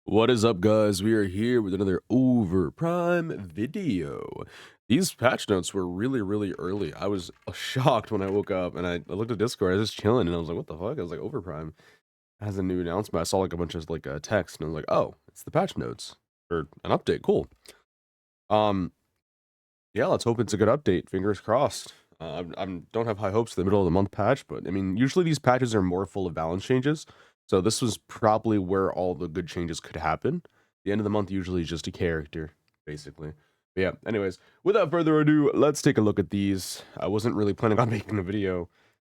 What is up, guys? We are here with another Overprime video. These patch notes were really early. I was shocked when I woke up and I looked at Discord. I was just chilling and I was like, what the fuck? I was like, Overprime has a new announcement. I saw like a bunch of like text and I was like, oh, it's the patch notes or an update. Cool. Um, yeah, let's hope it's a good update. Fingers crossed. Don't have high hopes for the middle of the month patch, but I mean, usually these patches are more full of balance changes. So this was probably where all the good changes could happen. The end of the month usually is just a character, basically. But yeah, anyways, without further ado, let's take a look at these. I wasn't really planning on making a video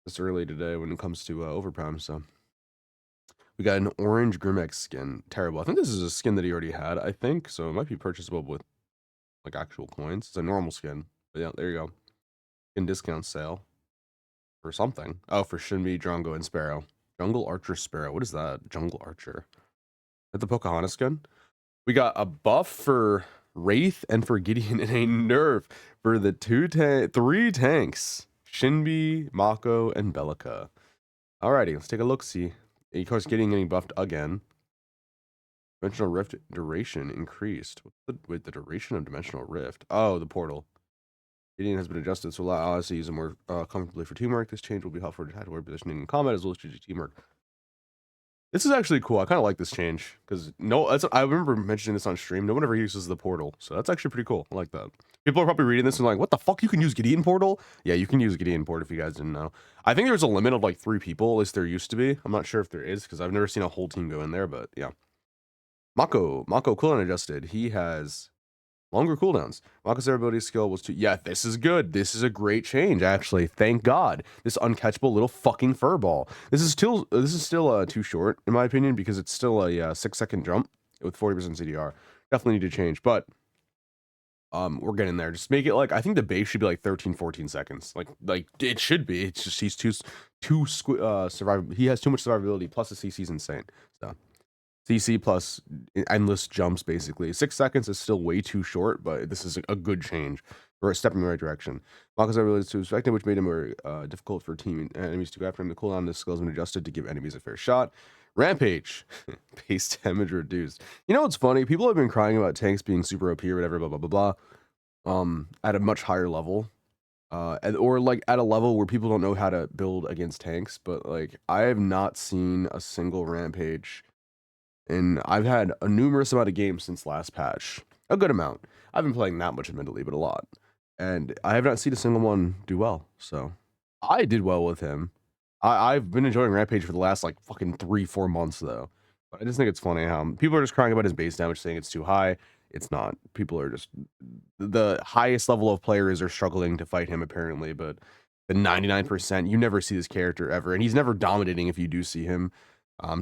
this early today when it comes to Overprime, so. We got an orange Grimex skin. Terrible. I think this is a skin that he already had, I think, so it might be purchasable with like actual coins. It's a normal skin. But yeah, there you go. In discount sale or something. Oh, for Shinbi, Drongo, and Sparrow. Jungle Archer Sparrow. What is that? Jungle Archer. At the Pocahontas skin. We got a buff for Wraith and for Gideon and a nerf for the three tanks. Shinbi, Mako, and Bellica. Alrighty, let's take a look. See. Of course, Gideon getting buffed again. Dimensional Rift duration increased. What's the duration of Dimensional Rift? Oh, the portal. Gideon has been adjusted to allow allies to use it more comfortably for teamwork. This change will be helpful for tactical positioning in combat as well as strategic teamwork. This is actually cool. I kind of like this change because I remember mentioning this on stream. No one ever uses the portal, so that's actually pretty cool. I like that. People are probably reading this and like, "What the fuck? You can use Gideon portal?" Yeah, you can use Gideon portal if you guys didn't know. I think there's a limit of like 3 people. At least there used to be. I'm not sure if there is because I've never seen a whole team go in there. But yeah, Mako cooldown adjusted. He has longer cooldowns. Mako's ability skill was to. Yeah, this is good. This is a great change, actually. Thank God. This uncatchable little fucking furball. This is still too short, in my opinion, because it's still a 6-second jump with 40% CDR. Definitely need to change, but we're getting there. Just make it like I think the base should be like 13, 14 seconds. Like it should be. It's just he's too survive. He has too much survivability. Plus the CC is insane. So. CC plus endless jumps, basically. 6 seconds is still way too short, but this is a good change. Or a step in the right direction. Mako's ability to effective, which made him more difficult for team enemies to go after him. The cooldown of the skill has been adjusted to give enemies a fair shot. Rampage. Base damage reduced. You know what's funny? People have been crying about tanks being super OP or whatever, blah, blah, blah, blah. At a much higher level. Or like at a level where people don't know how to build against tanks. But like, I have not seen a single Rampage and I've had a numerous amount of games since last patch. A good amount. I've been playing not much admittedly, but a lot. And I have not seen a single one do well. So I did well with him. I've been enjoying Rampage for the last like fucking 3-4 months though. But I just think it's funny how people are just crying about his base damage, saying it's too high. It's not. People are just the highest level of players are struggling to fight him apparently, but the 99%, you never see this character ever, and he's never dominating if you do see him.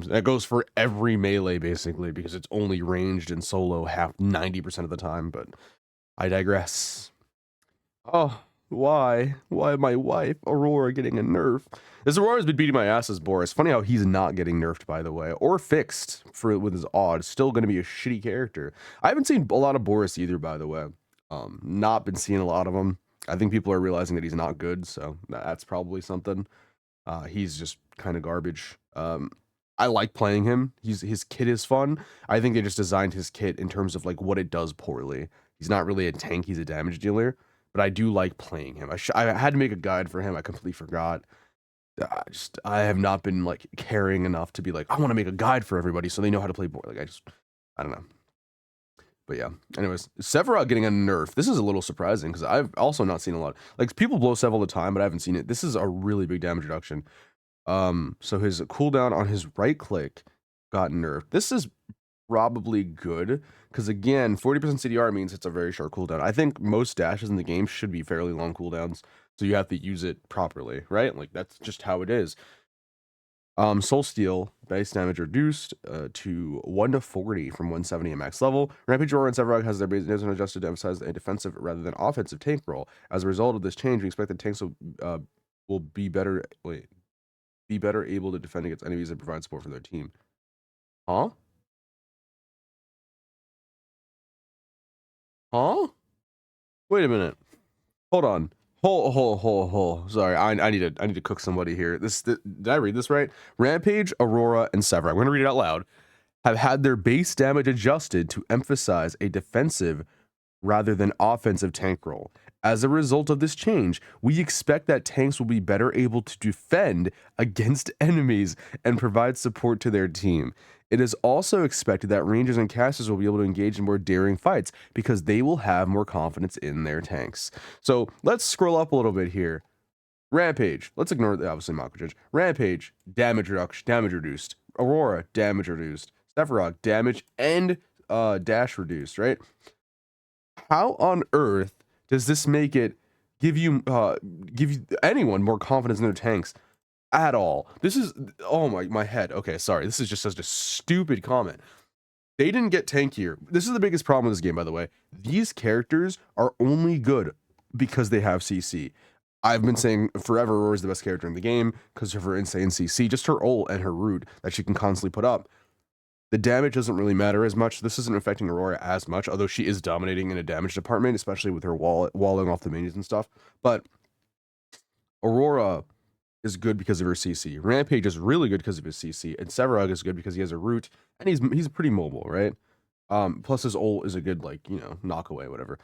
That goes for every melee basically because it's only ranged and solo 90% of the time. But I digress. Oh, why? Why my wife Aurora getting a nerf? This Aurora's been beating my ass as Boris. Funny how he's not getting nerfed, by the way, or fixed for with his odd. Still going to be a shitty character. I haven't seen a lot of Boris either, by the way. Not been seeing a lot of him. I think people are realizing that he's not good, so that's probably something. He's just kind of garbage. I like playing him. His kit is fun. I think they just designed his kit in terms of like what it does poorly. He's not really a tank. He's a damage dealer. But I do like playing him. I had to make a guide for him. I completely forgot. I have not been like caring enough to be like I want to make a guide for everybody so they know how to play board. Like I don't know. But yeah. Anyways, Sephiroth getting a nerf. This is a little surprising because I've also not seen a lot. Like people blow Sev all the time, but I haven't seen it. This is a really big damage reduction. So his cooldown on his right click got nerfed. This is probably good because again, 40% CDR means it's a very short cooldown. I think most dashes in the game should be fairly long cooldowns, so you have to use it properly, right? Like that's just how it is. Soul Steel base damage reduced to 1 to 40 from 170 at max level. Rampage, Aurora, and Sevarog has their base damage adjusted to emphasize a defensive rather than offensive tank role. As a result of this change, we expect that tanks will be better. Be better able to defend against enemies and provide support for their team. Huh? Huh? Wait a minute. Hold on. Hold. Sorry, I need to cook somebody here. Did I read this right? Rampage, Aurora, and Severin. I'm gonna read it out loud. have had their base damage adjusted to emphasize a defensive rather than offensive tank role. As a result of this change, we expect that tanks will be better able to defend against enemies and provide support to their team. It is also expected that rangers and casters will be able to engage in more daring fights because they will have more confidence in their tanks. So let's scroll up a little bit here. Rampage, let's ignore the obviously Mako change. Rampage, damage reduction, damage reduced. Aurora, damage reduced. Sephiroth, damage and dash reduced, right? How on earth does this make it give you anyone more confidence in their tanks at all? This is, oh my head. Okay, sorry. This is just such a stupid comment. They didn't get tankier. This is the biggest problem with this game, by the way. These characters are only good because they have CC. I've been saying forever Aurora's the best character in the game because of her insane CC, just her ult and her root that she can constantly put up. The damage doesn't really matter as much. This isn't affecting Aurora as much, although she is dominating in a damage department, especially with her walling off the minions and stuff. But Aurora is good because of her CC. Rampage is really good because of his CC, and Severug is good because he has a root and he's pretty mobile, right? Plus his ult is a good, like, you know, knock away, whatever.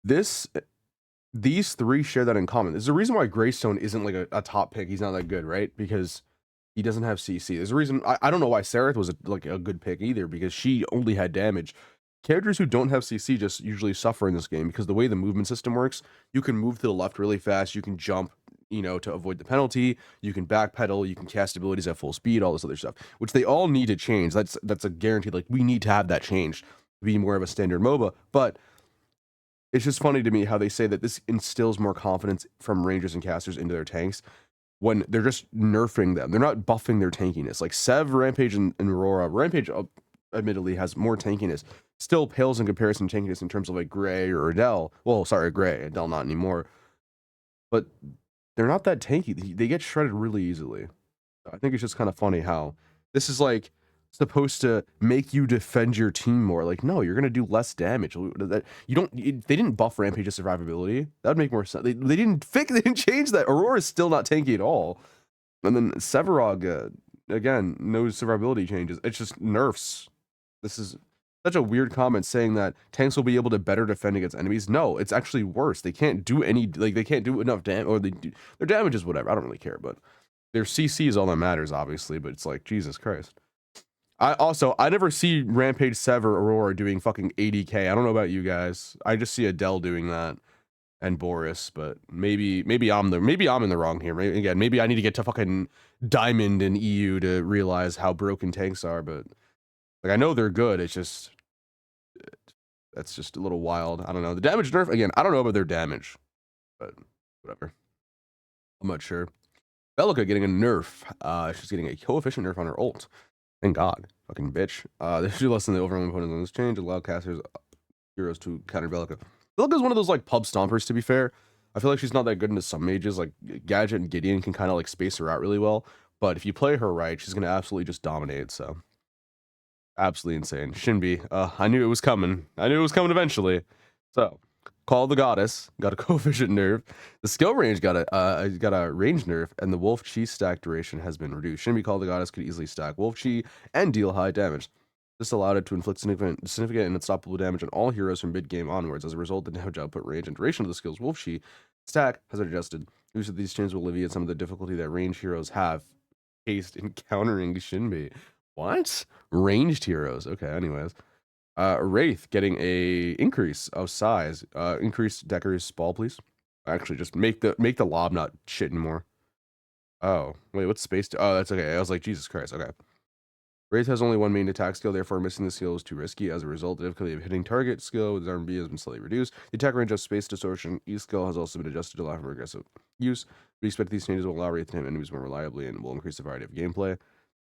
These three share that in common. There's a reason why Greystone isn't like a top pick. He's not that good, right? Because he doesn't have CC. There's a reason. I don't know why Sereth was like a good pick either, because she only had damage. Characters who don't have CC just usually suffer in this game because the way the movement system works, you can move to the left really fast. You can jump, you know, to avoid the penalty. You can backpedal. You can cast abilities at full speed. All this other stuff, which they all need to change. That's a guarantee. Like, we need to have that change to be more of a standard MOBA. But it's just funny to me how they say that this instills more confidence from rangers and casters into their tanks when they're just nerfing them. They're not buffing their tankiness. Like Sev, Rampage, and Aurora. Rampage, admittedly, has more tankiness. Still pales in comparison to tankiness in terms of like Gray or Adele. Well, sorry, Gray. Adele not anymore. But they're not that tanky. They get shredded really easily. I think it's just kind of funny how this is like supposed to make you defend your team more. Like, no, you're gonna do less damage. They didn't buff Rampage's survivability. That would make more sense. They didn't change that. Aurora's still not tanky at all. And then Severog, again, no survivability changes. It's just nerfs. This is such a weird comment saying that tanks will be able to better defend against enemies. No, it's actually worse. They can't do they can't do enough damage, or their damage is whatever. I don't really care, but their CC is all that matters, obviously. But it's like, Jesus Christ. I never see Rampage, Sever, Aurora doing fucking 80k. I don't know about you guys. I just see Adele doing that and Boris, but maybe I'm in the wrong here. Maybe I need to get to fucking Diamond in EU to realize how broken tanks are, but like, I know they're good. It's just that's just a little wild. I don't know. The damage nerf, again, I don't know about their damage, but whatever. I'm not sure. Belica getting a nerf. She's getting a coefficient nerf on her ult. Thank God. Fucking bitch. This should lessen the overwhelming opponents on this change, allow casters heroes to counter Belica. Belica's one of those like pub stompers, to be fair. I feel like she's not that good into some mages. Like Gadget and Gideon can kind of like space her out really well. But if you play her right, she's gonna absolutely just dominate, so. Absolutely insane. Shinbi. I knew it was coming. I knew it was coming eventually. So, Call the Goddess got a coefficient nerf. The skill range got a range nerf, and the Wolf Chi stack duration has been reduced. Shinbi Call the Goddess could easily stack Wolf Chi and deal high damage. This allowed it to inflict significant and unstoppable damage on all heroes from mid-game onwards. As a result, the damage output range and duration of the skill's Wolf Chi stack has been adjusted. Use of these changes will alleviate some of the difficulty that range heroes have faced in countering Shinbi. What? Ranged heroes. Okay, anyways. Wraith getting a increase of size. Increase Decker's ball, please. Actually, just make the lob not shit anymore. Oh, wait, what's space? Oh, that's okay. I was like, Jesus Christ. Okay. Wraith has only one main attack skill, therefore missing the skill is too risky. As a result, the difficulty of hitting target skill with RB has been slightly reduced. The attack range of space distortion E skill has also been adjusted to allow for aggressive use. We expect these changes will allow Wraith to hit enemies more reliably and will increase the variety of gameplay.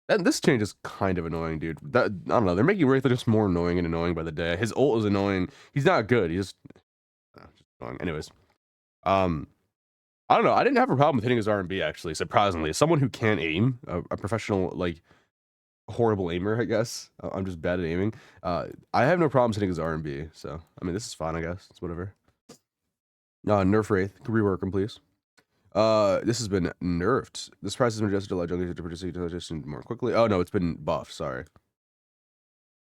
And this change is kind of annoying, dude. I don't know. They're making Wraith just more annoying and annoying by the day. His ult is annoying. He's not good. He's just annoying. Anyways, I don't know. I didn't have a problem with hitting his R&B, actually, surprisingly. As someone who can't aim, a professional, like, horrible aimer, I guess. I'm just bad at aiming. I have no problems hitting his R&B. So, I mean, this is fine, I guess. It's whatever. Nerf Wraith. Can rework him, please. This has been nerfed. This price has been adjusted to allow junglers to participate more quickly. Oh no, it's been buffed. Sorry.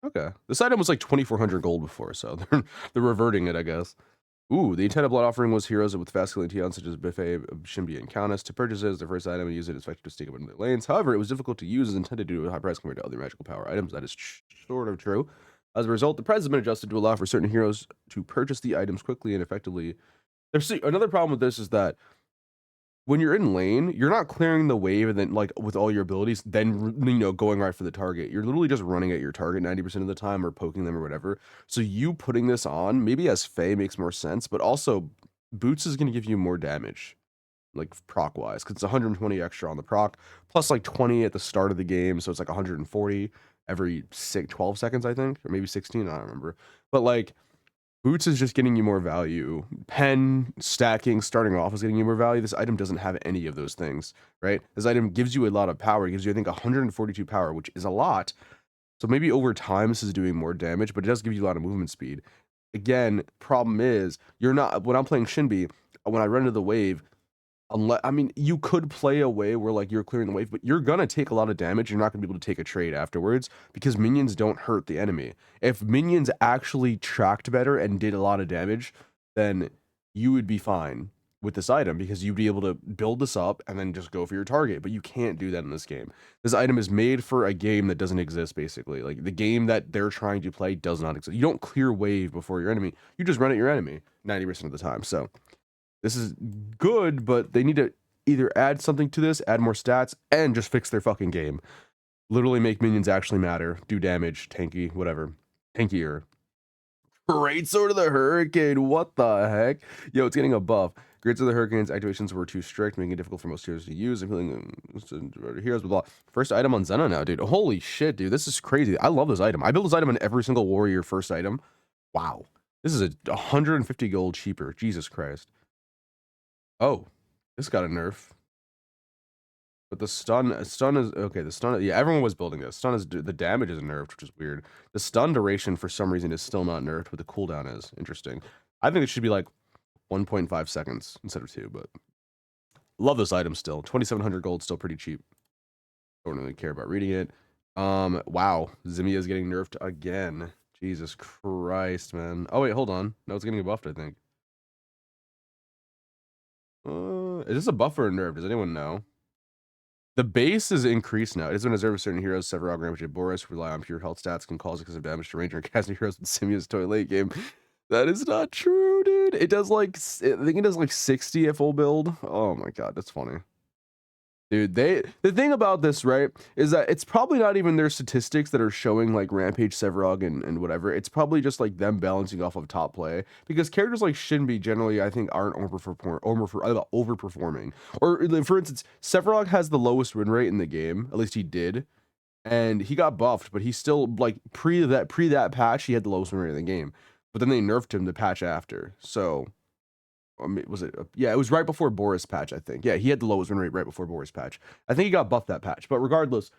Okay. This item was like 2,400 gold before, so they're reverting it, I guess. Ooh, the intended blood offering was heroes with fast killing Tions such as Buffet, Shimbi, and Countess. To purchase it as the first item and use it, it's effective to sneak up into the lanes. However, it was difficult to use as intended due to a high price compared to other magical power items. That is sort of true. As a result, the price has been adjusted to allow for certain heroes to purchase the items quickly and effectively. There's another problem with this is that when you're in lane, you're not clearing the wave and then like with all your abilities, then going right for the target. You're literally just running at your target 90% of the time or poking them or whatever. So you putting this on, maybe as Faye makes more sense, but also Boots is gonna give you more damage, like proc wise, because it's 120 extra on the proc, plus like 20 at the start of the game, so it's like 140 every 12 seconds, I think, or maybe 16, I don't remember. But like Boots is just getting you more value. Pen, stacking, starting off is getting you more value. This item doesn't have any of those things, right? This item gives you a lot of power. It gives you, I think, 142 power, which is a lot. So maybe over time this is doing more damage, but it does give you a lot of movement speed. Again, problem is, you're not, when I'm playing Shinbi, when I run into the wave, unless, I mean, you could play a way where like you're clearing the wave, but you're gonna take a lot of damage. You're not gonna be able to take a trade afterwards because minions don't hurt the enemy. If minions actually tracked better and did a lot of damage, then you would be fine with this item because you'd be able to build this up and then just go for your target. But you can't do that in this game. This item is made for a game that doesn't exist, basically. Like the game that they're trying to play does not exist. You don't clear wave before your enemy. You just run at your enemy 90% of the time. So this is good, but they need to either add something to this, add more stats, and just fix their fucking game. Literally make minions actually matter, do damage, tanky, whatever. Tankier. Great Sword of the Hurricane, what the heck? Yo, it's getting a buff. Great Sword of the Hurricane's activations were too strict, making it difficult for most heroes to use. I'm feeling heroes, blah, blah. First item on Zena now, dude. Holy shit, dude. This is crazy. I love this item. I build this item on every single warrior first item. Wow. This is 150 gold cheaper. Jesus Christ. Oh, this got a nerf. But the stun is okay. The stun, yeah, everyone was building this. Stun is the damage is nerfed, which is weird. The stun duration for some reason is still not nerfed, but the cooldown is interesting. I think it should be like 1.5 seconds instead of 2, but love this item still. 2,700 gold, still pretty cheap. Don't really care about reading it. Wow, Zimia is getting nerfed again. Jesus Christ, man. Oh wait, hold on. No, it's getting buffed, I think. Is this a buff or a nerf? Does anyone know? The base is increased now. It is when observe certain heroes, several damage at Boris, rely on pure health stats, can cause excessive damage to ranger and casting heroes with Simia's toy late game. That is not true, dude. It does like, I think it does like 60 at full build. Oh my god, that's funny. Dude, the thing about this, right, is that it's probably not even their statistics that are showing like Rampage, Sevarog, and whatever. It's probably just like them balancing off of top play because characters like Shinbi generally, I think, aren't overperforming. Or for instance, Sevarog has the lowest win rate in the game. At least he did, and he got buffed, but he still like pre that patch, he had the lowest win rate in the game. But then they nerfed him the patch after, so was it? Yeah, it was right before Boris patch, I think. Yeah, he had the lowest win rate right before Boris patch. I think he got buffed that patch. But regardless,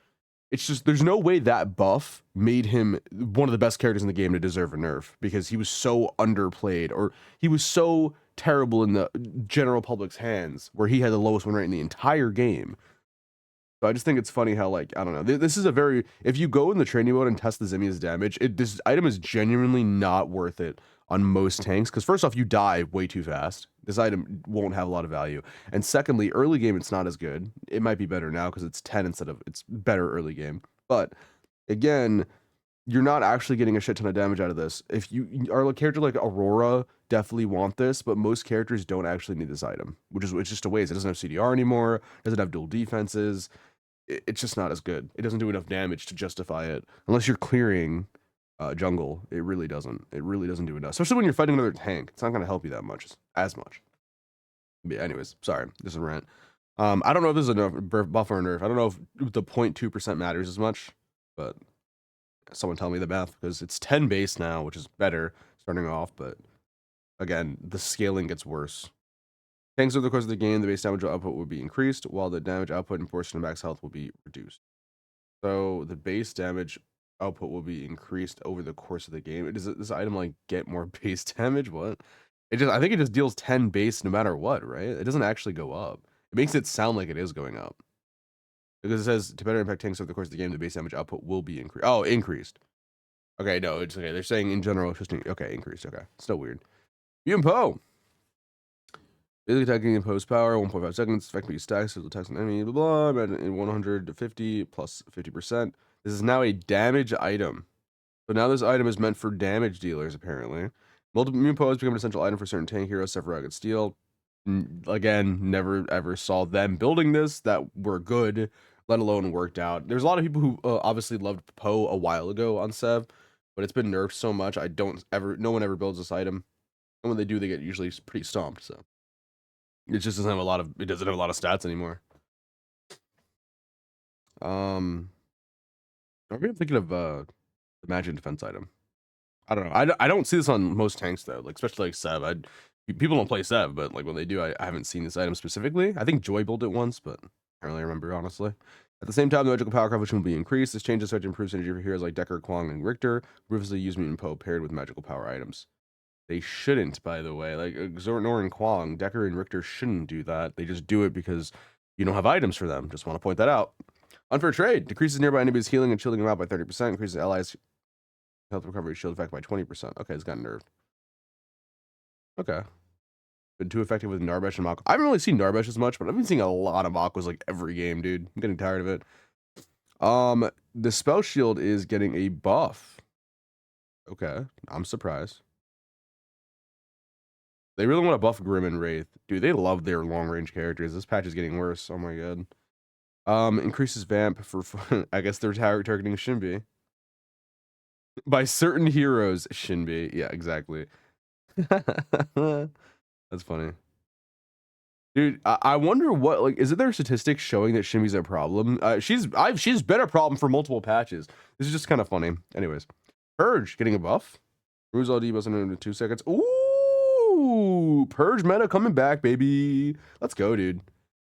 it's just there's no way that buff made him one of the best characters in the game to deserve a nerf because he was so underplayed or he was so terrible in the general public's hands where he had the lowest win rate in the entire game. So I just think it's funny how, like, I don't know. This is a very, if you go in the training mode and test the Zimia's damage, this item is genuinely not worth it on most tanks. Because first off, you die way too fast. This item won't have a lot of value. And secondly, early game, it's not as good. It might be better now because it's 10 instead of, it's better early game. But again, you're not actually getting a shit ton of damage out of this. If you are a character like Aurora, definitely want this, but most characters don't actually need this item, which is it's just a waste. It doesn't have CDR anymore, doesn't have dual defenses. It's just not as good. It doesn't do enough damage to justify it unless you're clearing jungle. It really doesn't. It really doesn't do enough, especially when you're fighting another tank. It's not going to help you that much, as much. But yeah, anyways, sorry, this is a rant. I don't know if this is a buff or a nerf. I don't know if the 0.2% matters as much, but someone tell me the math because it's 10 base now, which is better starting off, but again, the scaling gets worse. Thanks over the course of the game, the base damage output will be increased, while the damage output and portion of max health will be reduced. So the base damage output will be increased over the course of the game. Does this item like get more base damage? What? I think it just deals 10 base no matter what, right? It doesn't actually go up. It makes it sound like it is going up. Because it says to better impact tanks over the course of the game, the base damage output will be increased. Oh, increased. Okay, no, it's okay. They're saying in general, it's just okay, increased. Okay, still weird. You Poe. Basically attacking imposed power, 1.5 seconds, effectively stacks, so attacks an enemy, blah, blah, in 100 to 50 plus 50%. This is now a damage item. So now this item is meant for damage dealers, apparently. Multiple immune poes become an essential item for certain tank heroes, except for Rugged Steel. Again, never ever saw them building this that were good, let alone worked out. There's a lot of people who obviously loved Poe a while ago on Sev, but it's been nerfed so much, no one ever builds this item. And when they do, they get usually pretty stomped, so. It just doesn't have it doesn't have a lot of stats anymore. Maybe I'm thinking of the magic defense item. I don't know. I don't see this on most tanks though, like especially like Sev. People don't play Sev, but like when they do, I haven't seen this item specifically. I think Joy built it once, but I don't really remember honestly. At the same time, the magical power coefficient will be increased. This change is such to improve synergy for heroes like Decker, Kwang, and Richter, previously used Mutant Poe paired with magical power items. They shouldn't, by the way. Like Zornor and Kwang, Decker and Richter shouldn't do that. They just do it because you don't have items for them. Just want to point that out. Unfair trade decreases nearby enemies' healing and shielding them out by 30%. Increases allies' health recovery shield effect by 20%. Okay, it's got nerfed. Okay. Been too effective with Narbesh and Mako. I haven't really seen Narbesh as much, but I've been seeing a lot of Makos like every game, dude. I'm getting tired of it. The spell shield is getting a buff. Okay, I'm surprised. They really want to buff Grim and Wraith. Dude, they love their long-range characters. This patch is getting worse. Oh my god. Increases Vamp for I guess they're targeting Shinbi. By certain heroes, Shinbi. Yeah, exactly. That's funny. Dude, I wonder what, like, is it their statistics showing that Shinbi's a problem? She's been a problem for multiple patches. This is just kind of funny. Anyways. Purge getting a buff. Removes all debuffs in 2 seconds. Ooh, Purge meta coming back, baby. Let's go, dude.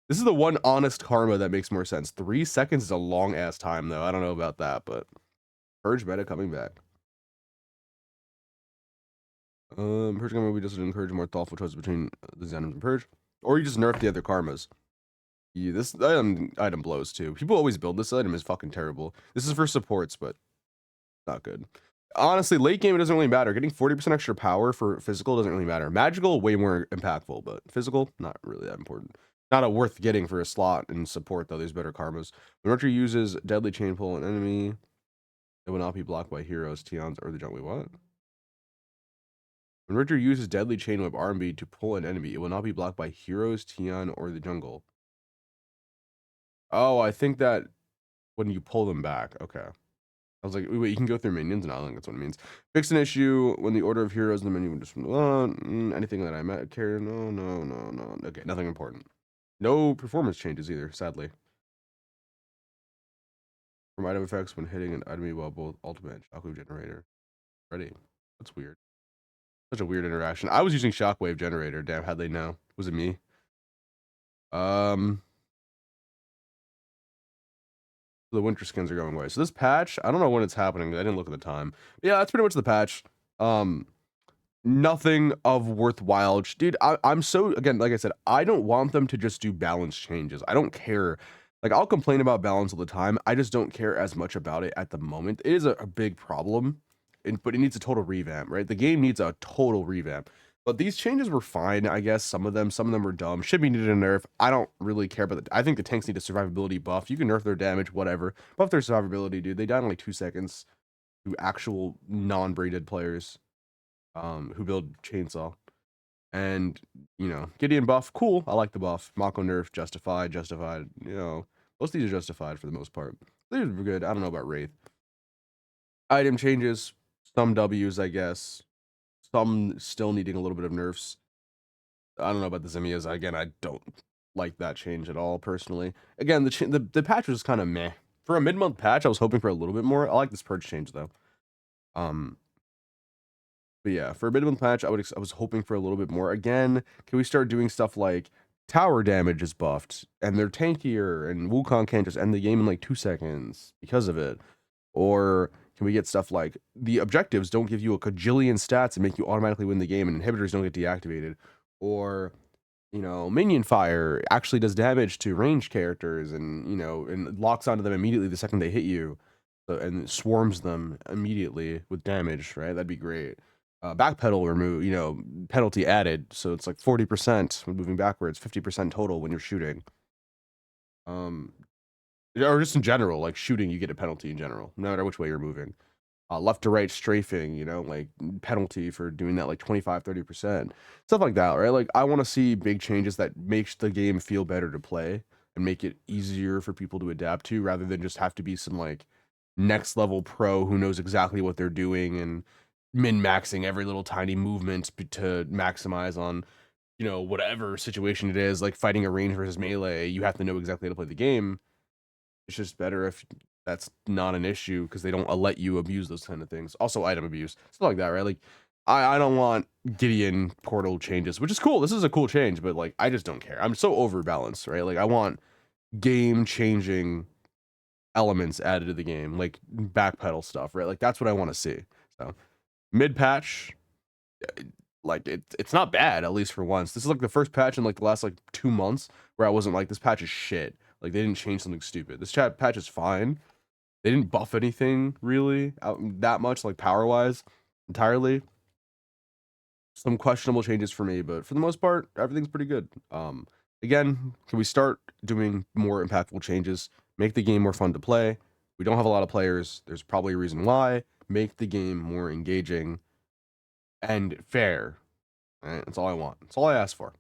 This is the one honest karma that makes more sense. 3 seconds is a long ass time, though. I don't know about that, but Purge meta coming back. Purge karma we just encourage more thoughtful choices between the items and Purge, or you just nerf the other karmas. Yeah, this item blows too. People always build this item is fucking terrible. This is for supports, but not good. Honestly, late game it doesn't really matter. Getting 40% extra power for physical doesn't really matter. Magical way more impactful, but physical not really that important. Not a worth getting for a slot in support though. There's better karmas. When Archer uses deadly chain pull an enemy, it will not be blocked by heroes, Tions, or the jungle. Wait, what? When Richter uses deadly chain whip R&B to pull an enemy, it will not be blocked by heroes, Tian, or the jungle. Oh, I think that when you pull them back. Okay. I was like, wait, you can go through minions? No, I think that's what it means. Fix an issue when the order of heroes in the menu just anything that I met care. No. Okay, nothing important. No performance changes either, sadly. From item effects when hitting an enemy while both ultimate and shockwave generator. Ready. That's weird. Such a weird interaction. I was using shockwave generator. Damn, how'd they know? Was it me? The winter skins are going away. So this patch, I don't know when it's happening. I didn't look at the time. Yeah, that's pretty much the patch. Nothing of worthwhile. Dude, I'm so, again, like I said, I don't want them to just do balance changes. I don't care. Like, I'll complain about balance all the time. I just don't care as much about it at the moment. It is a big problem, but it needs a total revamp, right? The game needs a total revamp. But these changes were fine, I guess. Some of them were dumb. Should be needed a nerf. I don't really care about I think the tanks need a survivability buff. You can nerf their damage, whatever. Buff their survivability, dude. They died in like 2 seconds to actual non-braided players who build chainsaw. And, Gideon buff, cool. I like the buff. Mako nerf, justified. Most of these are justified for the most part. These were good. I don't know about Wraith. Item changes, some W's, I guess. Some still needing a little bit of nerfs. I don't know about the Zemias. Again, I don't like that change at all, personally. Again, the patch was kind of meh. For a mid-month patch, I was hoping for a little bit more. I like this purge change, though. But yeah, for a mid-month patch, I was hoping for a little bit more. Again, can we start doing stuff like tower damage is buffed, and they're tankier, and Wukong can't just end the game in like 2 seconds because of it? Or can we get stuff like the objectives don't give you a cajillion stats and make you automatically win the game, and inhibitors don't get deactivated? Or, minion fire actually does damage to ranged characters and, and locks onto them immediately the second they hit you. So, and it swarms them immediately with damage, right? That'd be great. Backpedal remove, penalty added, so it's like 40% when moving backwards, 50% total when you're shooting. Um, or just in general, like shooting, you get a penalty in general, no matter which way you're moving. Left to right strafing, like penalty for doing that, like 25, 30%, stuff like that, right? Like I want to see big changes that makes the game feel better to play and make it easier for people to adapt to, rather than just have to be some like next level pro who knows exactly what they're doing and min maxing every little tiny movement to maximize on, whatever situation it is. Like fighting a range versus melee, you have to know exactly how to play the game. It's just better if that's not an issue because they don't let you abuse those kind of things. Also, item abuse, stuff like that, right? Like, I don't want Gideon portal changes, which is cool. This is a cool change, but like, I just don't care. I'm so overbalanced, right? Like, I want game changing elements added to the game, like backpedal stuff, right? Like, that's what I want to see. So, mid patch, like it's not bad, at least for once. This is like the first patch in like the last like 2 months where I wasn't like, this patch is shit. Like they didn't change something stupid. This patch is fine. They didn't buff anything really out that much, like power wise, entirely. Some questionable changes for me, but for the most part, everything's pretty good. Again, can we start doing more impactful changes? Make the game more fun to play. We don't have a lot of players. There's probably a reason why. Make the game more engaging and fair. Right? That's all I want. That's all I ask for.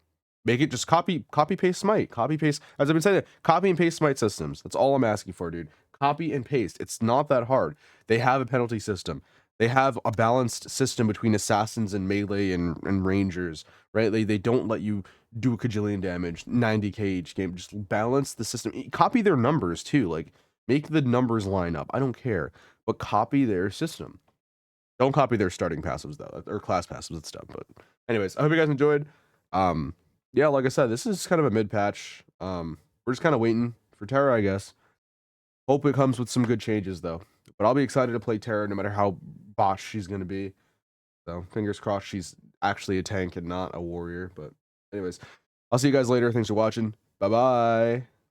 Make it just copy paste Smite, copy paste. As I've been saying, copy and paste Smite systems. That's all I'm asking for, dude. Copy and paste. It's not that hard. They have a penalty system. They have a balanced system between assassins and melee and rangers, right? They don't let you do a cajillion damage, 90k each game. Just balance the system. Copy their numbers too. Like make the numbers line up. I don't care, but copy their system. Don't copy their starting passives though, or class passives and stuff. But anyways, I hope you guys enjoyed. Um, yeah, like I said, this is kind of a mid patch. We're just kind of waiting for Terra, I guess. Hope it comes with some good changes though. But I'll be excited to play Terra no matter how botched she's gonna be. So fingers crossed she's actually a tank and not a warrior. But anyways, I'll see you guys later. Thanks for watching. Bye bye.